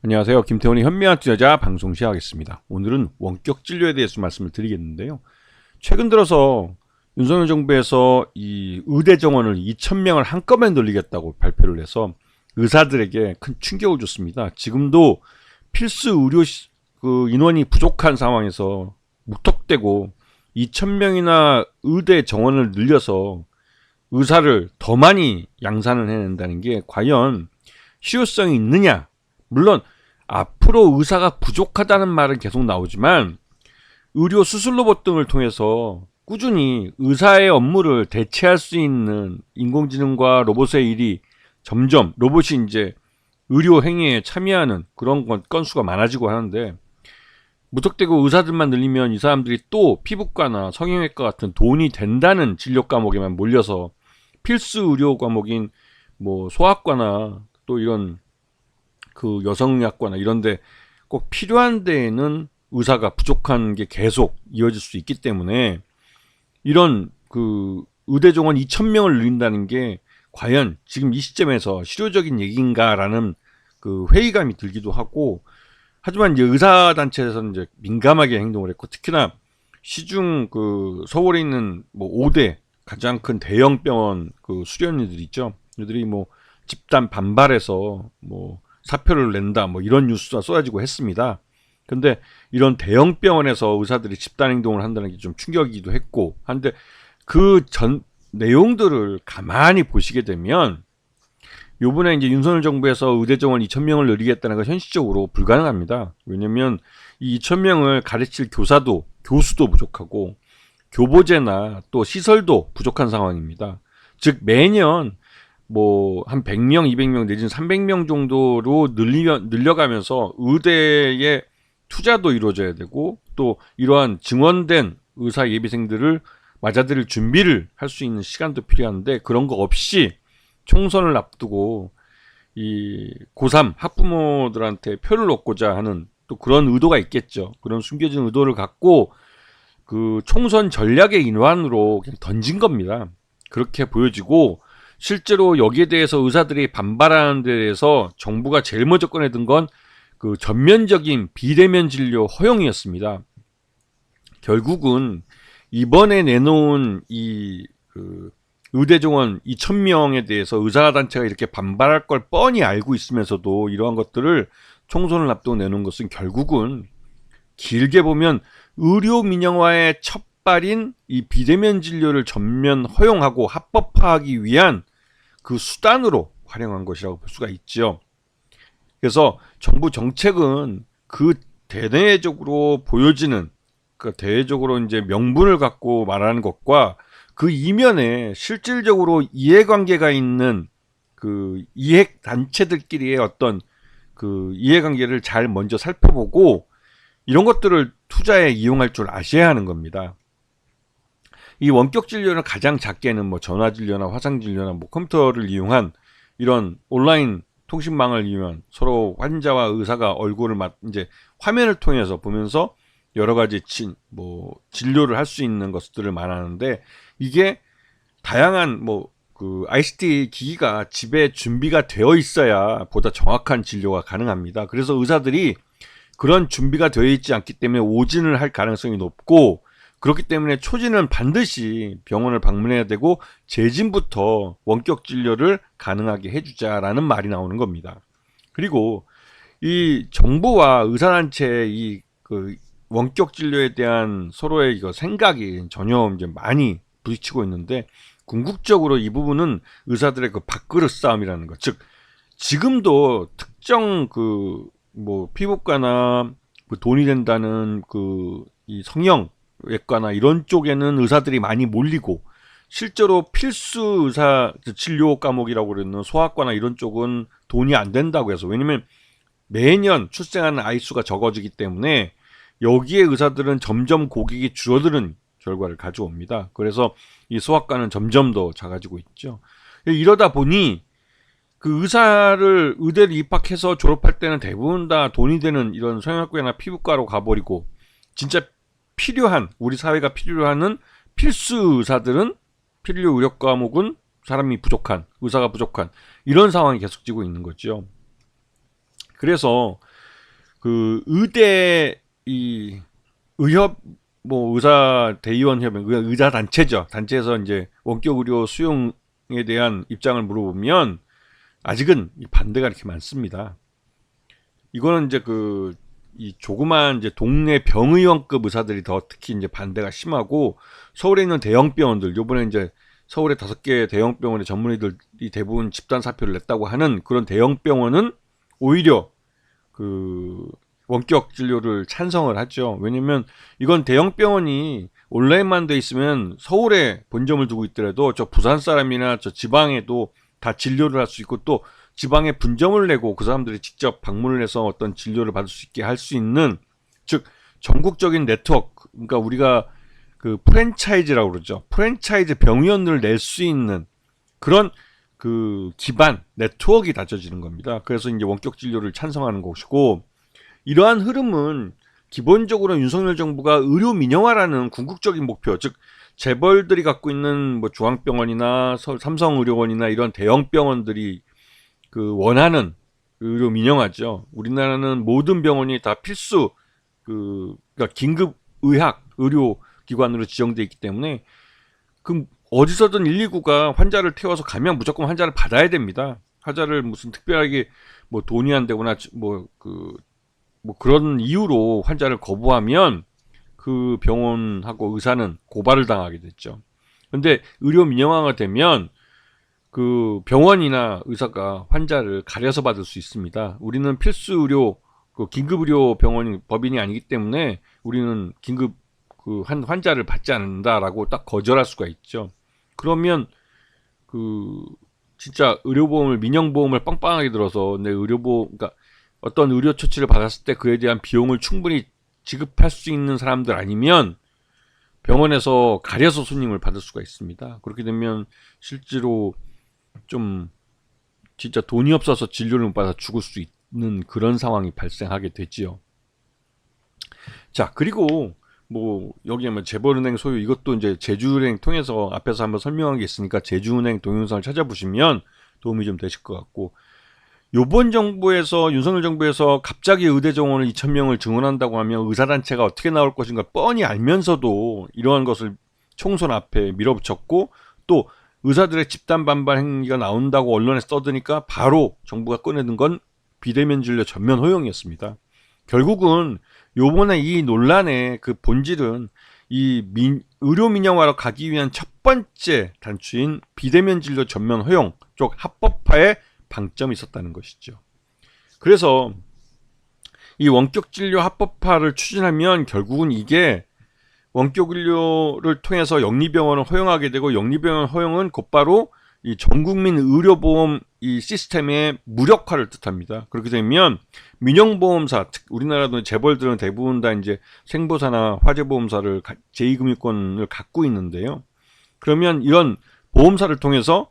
안녕하세요. 김태훈의 현명한 투자자 방송 시작하겠습니다. 오늘은 원격 진료에 대해서 말씀을 드리겠는데요. 최근 들어서 윤석열 정부에서 이 의대 정원을 2,000명을 한꺼번에 늘리겠다고 발표를 해서 의사들에게 큰 충격을 줬습니다. 지금도 필수 의료 인원이 부족한 상황에서 무턱대고 2,000명이나 의대 정원을 늘려서 의사를 더 많이 양산을 해낸다는 게 과연 실효성이 있느냐? 물론 앞으로 의사가 부족하다는 말은 계속 나오지만 의료 수술 로봇 등을 통해서 꾸준히 의사의 업무를 대체할 수 있는 인공지능과 로봇의 일이 점점 로봇이 이제 의료 행위에 참여하는 그런 건수가 많아지고 하는데 무턱대고 의사들만 늘리면 이 사람들이 또 피부과나 성형외과 같은 돈이 된다는 진료 과목에만 몰려서 필수 의료 과목인 뭐 소아과나 또 이런 그 여성의학과나 이런데 꼭 필요한 데에는 의사가 부족한 게 계속 이어질 수 있기 때문에 이런 그 의대 정원 2,000명을 늘린다는 게 과연 지금 이 시점에서 실효적인 얘기인가라는 그 회의감이 들기도 하고, 하지만 이제 의사 단체에서는 이제 민감하게 행동을 했고, 특히나 시중 그 서울에 있는 뭐 5대 가장 큰 대형 병원 그 수련의들 있죠. 이들이 뭐 집단 반발해서 뭐 사표를 낸다 뭐 이런 뉴스가 쏟아지고 했습니다. 근데 이런 대형 병원에서 의사들이 집단 행동을 한다는 게 좀 충격이기도 했고 한데, 그 전 내용들을 가만히 보시게 되면 요번에 이제 윤석열 정부에서 의대 정원 2,000명을 늘리겠다는 건 현실적으로 불가능합니다. 왜냐면 이 2,000명을 가르칠 교수도 부족하고 교보제나 또 시설도 부족한 상황입니다. 즉 매년 뭐 한 100명, 200명 내지는 300명 정도로 늘려가면서 의대에 투자도 이루어져야 되고 또 이러한 증원된 의사 예비생들을 맞아들일 준비를 할 수 있는 시간도 필요한데, 그런 거 없이 총선을 앞두고 이 고3 학부모들한테 표를 얻고자 하는 또 그런 의도가 있겠죠. 그런 숨겨진 의도를 갖고 그 총선 전략의 일환으로 그냥 던진 겁니다. 그렇게 보여지고, 실제로 여기에 대해서 의사들이 반발하는 데 대해서 정부가 제일 먼저 꺼내든 건 그 전면적인 비대면 진료 허용이었습니다. 결국은 이번에 내놓은 이 그 의대 정원 2,000명에 대해서 의사단체가 이렇게 반발할 걸 뻔히 알고 있으면서도 이러한 것들을 총선을 앞두고 내놓은 것은 결국은 길게 보면 의료 민영화의 첫발인 이 비대면 진료를 전면 허용하고 합법화하기 위한 그 수단으로 활용한 것이라고 볼 수가 있죠. 그래서 정부 정책은 그 대내적으로 보여지는, 그 대외적으로 이제 명분을 갖고 말하는 것과 그 이면에 실질적으로 이해관계가 있는 그 이해 단체들끼리의 어떤 그 이해관계를 잘 먼저 살펴보고 이런 것들을 투자에 이용할 줄 아셔야 하는 겁니다. 이 원격 진료는 가장 작게는 뭐 전화 진료나 화상 진료나 뭐 컴퓨터를 이용한 이런 온라인 통신망을 이용한 서로 환자와 의사가 얼굴을 이제 화면을 통해서 보면서 여러 가지 진료를 할 수 있는 것들을 말하는데, 이게 다양한 뭐 그 ICT 기기가 집에 준비가 되어 있어야 보다 정확한 진료가 가능합니다. 그래서 의사들이 그런 준비가 되어 있지 않기 때문에 오진을 할 가능성이 높고, 그렇기 때문에 초진은 반드시 병원을 방문해야 되고 재진부터 원격 진료를 가능하게 해주자라는 말이 나오는 겁니다. 그리고 이 정부와 의사단체의 이그 원격 진료에 대한 서로의 이거 생각이 전혀 이제 많이 부딪히고 있는데, 궁극적으로 이 부분은 의사들의 그 밥그릇 싸움이라는 것. 즉 지금도 특정 그 뭐 피부과나 그 돈이 된다는 그 이 성형외과나 이런 쪽에는 의사들이 많이 몰리고, 실제로 필수 의사 진료 과목이라고 그러는 소아과나 이런 쪽은 돈이 안 된다고 해서, 왜냐면 매년 출생하는 아이 수가 적어지기 때문에 여기에 의사들은 점점 고객이 줄어드는 결과를 가져옵니다. 그래서 이 소아과는 점점 더 작아지고 있죠. 이러다 보니 그 의대를 입학해서 졸업할 때는 대부분 다 돈이 되는 이런 성형외과나 피부과로 가버리고, 진짜 필요한, 우리 사회가 필요로 하는 필수 의사들은, 필요 의료 과목은 사람이 부족한, 의사가 부족한 이런 상황이 계속지고 있는 거죠. 그래서 그 의대 이 의협 뭐 의사 대의원 협회 의사 단체죠. 단체에서 이제 원격 의료 수용에 대한 입장을 물어보면 아직은 이 반대가 이렇게 많습니다. 이거는 이제 그 이 조그만 이제 동네 병의원급 의사들이 더 특히 이제 반대가 심하고 서울에 있는 대형 병원들 요번에 이제 서울에 5개 대형 병원의 전문의들이 대부분 집단 사표를 냈다고 하는 그런 대형 병원은 오히려 그 원격 진료를 찬성을 하죠. 왜냐면 이건 대형 병원이 온라인만 돼 있으면 서울에 본점을 두고 있더라도 저 부산 사람이나 저 지방에도 다 진료를 할 수 있고 또 지방에 분점을 내고 그 사람들이 직접 방문을 해서 어떤 진료를 받을 수 있게 할 수 있는 즉 전국적인 네트워크 그러니까 우리가 그 프랜차이즈라고 그러죠. 프랜차이즈 병원을 낼 수 있는 그런 그 기반 네트워크가 다져지는 겁니다. 그래서 이제 원격 진료를 찬성하는 것이고 이러한 흐름은 기본적으로 윤석열 정부가 의료 민영화라는 궁극적인 목표, 즉 재벌들이 갖고 있는 뭐 중앙병원이나 삼성의료원이나 이런 대형 병원들이 그 원하는 의료 민영화죠. 우리나라는 모든 병원이 다 필수 그러니까 긴급 의학 의료 기관으로 지정돼 있기 때문에 그 어디서든 119가 환자를 태워서 가면 무조건 환자를 받아야 됩니다. 환자를 무슨 특별하게 뭐 돈이 안 되거나 뭐 그런 이유로 환자를 거부하면 그 병원하고 의사는 고발을 당하게 됐죠. 근데 의료 민영화가 되면 그 병원이나 의사가 환자를 가려서 받을 수 있습니다. 우리는 필수 의료, 그 긴급 의료 병원이 법인이 아니기 때문에 우리는 긴급 그 환자를 받지 않는다라고 딱 거절할 수가 있죠. 그러면 그 진짜 의료보험을 민영보험을 빵빵하게 들어서 내 의료보험, 그러니까 어떤 의료 처치를 받았을 때 그에 대한 비용을 충분히 지급할 수 있는 사람들 아니면 병원에서 가려서 손님을 받을 수가 있습니다. 그렇게 되면 실제로 좀 진짜 돈이 없어서 진료를 못 받아 죽을 수 있는 그런 상황이 발생하게 되지요. 자, 그리고 뭐 여기에 뭐 재벌은행 소유 이것도 이제 제주은행 통해서 앞에서 한번 설명한 게 있으니까 제주은행 동영상을 찾아보시면 도움이 좀 되실 것 같고 요번 정부에서 윤석열 정부에서 갑자기 의대 정원을 2,000명을 증원한다고 하면 의사단체가 어떻게 나올 것인가 뻔히 알면서도 이러한 것을 총선 앞에 밀어붙였고 또 의사들의 집단 반발 행위가 나온다고 언론에서 떠드니까 바로 정부가 꺼내든 건 비대면 진료 전면 허용이었습니다. 결국은 요번에 이 논란의 그 본질은 이 의료 민영화로 가기 위한 첫 번째 단추인 비대면 진료 전면 허용 쪽 합법화에 방점이 있었다는 것이죠. 그래서 이 원격 진료 합법화를 추진하면 결국은 이게 원격 의료를 통해서 영리병원을 허용하게 되고 영리병원 허용은 곧바로 이 전국민 의료보험 이 시스템의 무력화를 뜻합니다. 그렇게 되면 민영보험사, 즉 우리나라도 재벌들은 대부분 다 이제 생보사나 화재보험사를 제2금융권을 갖고 있는데요. 그러면 이런 보험사를 통해서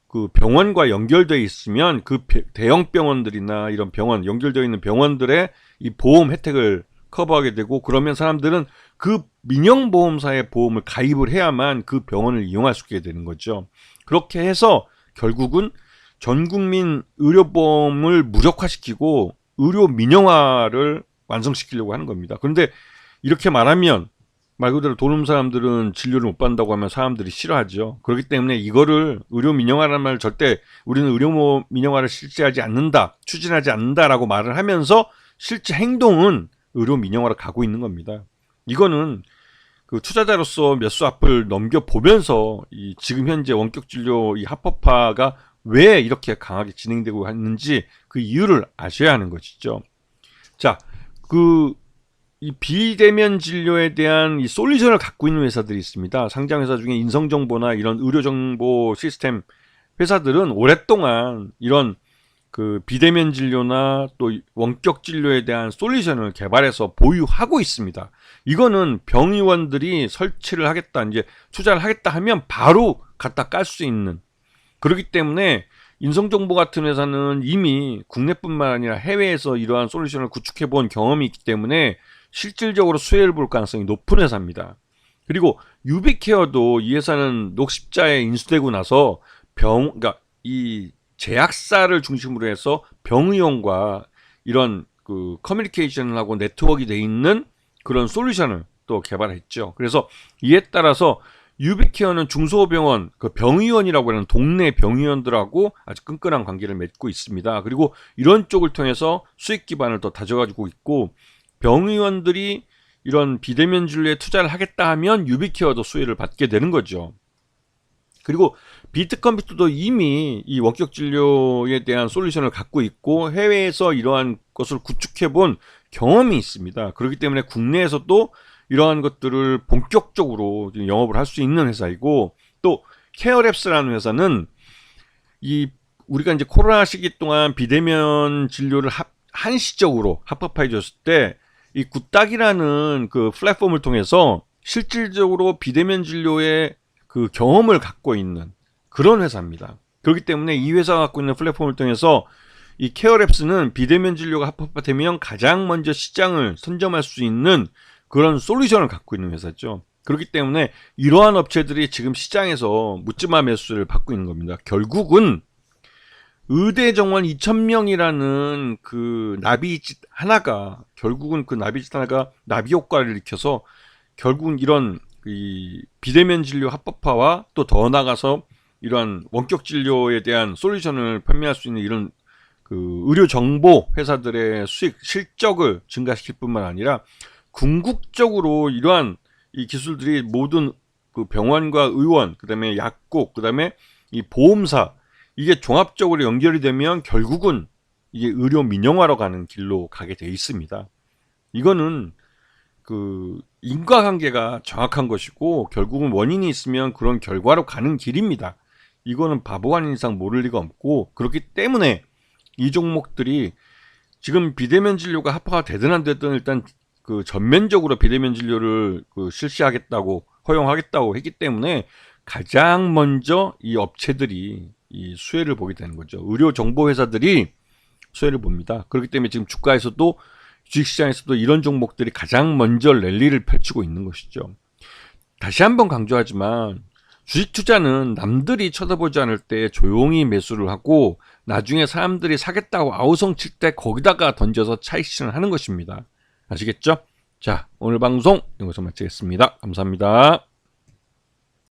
그 병원과 연결되어 있으면 그 대형 병원들이나 이런 병원 연결되어 있는 병원들의 이 보험 혜택을 커버하게 되고 그러면 사람들은 그 민영보험사의 보험을 가입을 해야만 그 병원을 이용할 수 있게 되는 거죠. 그렇게 해서 결국은 전국민 의료보험을 무력화시키고 의료 민영화를 완성시키려고 하는 겁니다. 그런데 이렇게 말하면 말 그대로 돈 없는 사람들은 진료를 못 받는다고 하면 사람들이 싫어하죠. 그렇기 때문에 이거를 의료 민영화라는 말을 절대 우리는 의료 민영화를 실시하지 않는다, 추진하지 않는다라고 말을 하면서 실제 행동은 의료 민영화로 가고 있는 겁니다. 이거는 그 투자자로서 몇 수 앞을 넘겨보면서 이 지금 현재 원격 진료 이 합법화가 왜 이렇게 강하게 진행되고 있는지 그 이유를 아셔야 하는 것이죠. 자, 이 비대면 진료에 대한 이 솔루션을 갖고 있는 회사들이 있습니다. 상장 회사 중에 인성정보나 이런 의료정보 시스템 회사들은 오랫동안 이런 그 비대면 진료나 또 원격 진료에 대한 솔루션을 개발해서 보유하고 있습니다. 이거는 병의원들이 설치를 하겠다, 이제 투자를 하겠다 하면 바로 갖다 깔 수 있는. 그렇기 때문에 인성정보 같은 회사는 이미 국내뿐만 아니라 해외에서 이러한 솔루션을 구축해 본 경험이 있기 때문에 실질적으로 수혜를 볼 가능성이 높은 회사입니다. 그리고 유비케어도 이 회사는 녹십자에 인수되고 나서 그러니까 이 제약사를 중심으로 해서 병의원과 이런 그 커뮤니케이션을 하고 네트워크가 돼 있는 그런 솔루션을 또 개발했죠. 그래서 이에 따라서 유비케어는 중소병원, 그 병의원이라고 하는 동네 병의원들하고 아주 끈끈한 관계를 맺고 있습니다. 그리고 이런 쪽을 통해서 수익 기반을 더 다져가지고 있고, 병의원들이 이런 비대면 진료에 투자를 하겠다 하면 유비케어도 수혜를 받게 되는 거죠. 그리고 비트컴퓨터도 이미 이 원격 진료에 대한 솔루션을 갖고 있고 해외에서 이러한 것을 구축해 본 경험이 있습니다. 그렇기 때문에 국내에서도 이러한 것들을 본격적으로 영업을 할 수 있는 회사이고, 또 케어랩스라는 회사는 이 우리가 이제 코로나 시기 동안 비대면 진료를 한시적으로 합법화해 줬을 때 이 굿닥이라는 그 플랫폼을 통해서 실질적으로 비대면 진료의 그 경험을 갖고 있는 그런 회사입니다. 그렇기 때문에 이 회사가 갖고 있는 플랫폼을 통해서 이 케어랩스는 비대면 진료가 합법화되면 가장 먼저 시장을 선점할 수 있는 그런 솔루션을 갖고 있는 회사죠. 그렇기 때문에 이러한 업체들이 지금 시장에서 묻지마 매수를 받고 있는 겁니다. 결국은 의대 정원 2,000명이라는 그 나비짓 하나가, 결국은 그 나비짓 하나가 나비 효과를 일으켜서 결국은 이런 이 비대면 진료 합법화와 또 더 나가서 이러한 원격 진료에 대한 솔루션을 판매할 수 있는 이런 그 의료 정보 회사들의 수익 실적을 증가시킬 뿐만 아니라 궁극적으로 이러한 이 기술들이 모든 그 병원과 의원, 그다음에 약국, 그다음에 이 보험사, 이게 종합적으로 연결이 되면 결국은 이게 의료 민영화로 가는 길로 가게 돼 있습니다. 이거는 그 인과관계가 정확한 것이고 결국은 원인이 있으면 그런 결과로 가는 길입니다. 이거는 바보가 아닌 이상 모를 리가 없고, 그렇기 때문에 이 종목들이 지금 비대면 진료가 합화가 되든 안 되든 일단 그 전면적으로 비대면 진료를 그 실시하겠다고 허용하겠다고 했기 때문에 가장 먼저 이 업체들이 이 수혜를 보게 되는 거죠. 의료 정보 회사들이 수혜를 봅니다. 그렇기 때문에 지금 주가에서도 주식시장에서도 이런 종목들이 가장 먼저 랠리를 펼치고 있는 것이죠. 다시 한번 강조하지만 주식 투자는 남들이 쳐다보지 않을 때 조용히 매수를 하고 나중에 사람들이 사겠다고 아우성 칠 때 거기다가 던져서 차익 실현을 하는 것입니다. 아시겠죠? 자, 오늘 방송 여기서 마치겠습니다. 감사합니다.